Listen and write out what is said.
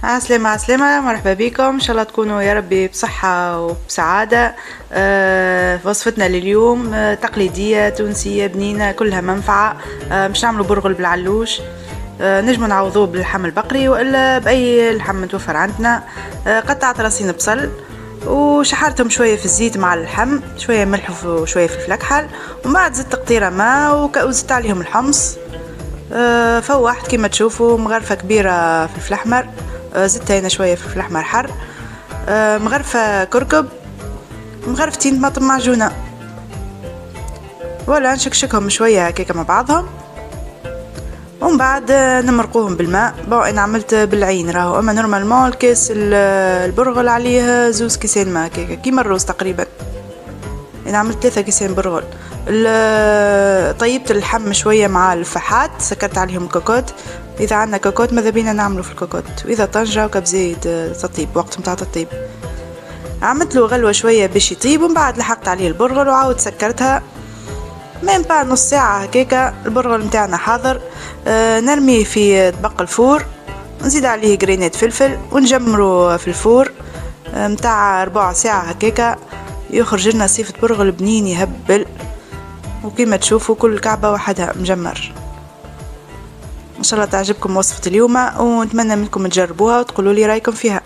عسلامة عسلامة، مرحبا بكم. ان شاء الله تكونوا يا ربي بصحة وبسعادة. وصفتنا لليوم تقليدية تونسية بنينة كلها منفعة. مش نعملوا برغل بالعلوش. نجموا نعوضوه باللحم البقري والا باي لحم متوفر عندنا. قطعت راسين بصل وشحرتهم شوية في الزيت مع اللحم، شوية ملح وشوية فلفل اكحل، ومن بعد زدت قطيرة ماء وزدت عليهم الحمص. فوحت كيما تشوفوا مغرفة كبيرة فلفل احمر، زدت هنا شوية فلفل احمر حر، مغرفة كركب، مغرفتين طماطم معجونة، ولا نشكشكهم شوية هكاكا مع بعضهم، ومن بعد نمرقوهم بالماء. انا عملت بالعين راهو، اما نورمالمون الكاس البرغل عليه 2 كيسان ماء هكاكا كيما الروز تقريبا. انا عملت 3 كيسان برغل. طيبت اللحم شويه مع الفحات، سكرت عليهم كوكوت، اذا عندنا كوكوت ماذا بينا نعملو في الكوكوت، واذا طنجة وكبزيت تطيب وقت متاع الطيب. عملت له غلوه شويه باش يطيب، ومن بعد لحقت عليه البرغل وعاود سكرتها من بعد نص ساعه هكاكا. البرغل متاعنا حاضر. نرميه في طبق الفور، نزيد عليه جرينات فلفل ونجمره في الفور متاع ربع ساعه هكاكا، يخرج لنا صيفة برغل بنين يهبل. وكما تشوفوا كل كعبة وحدها مجمر. ان شاء الله تعجبكم وصفة اليوم، ونتمنى منكم تجربوها وتقولوا لي رايكم فيها.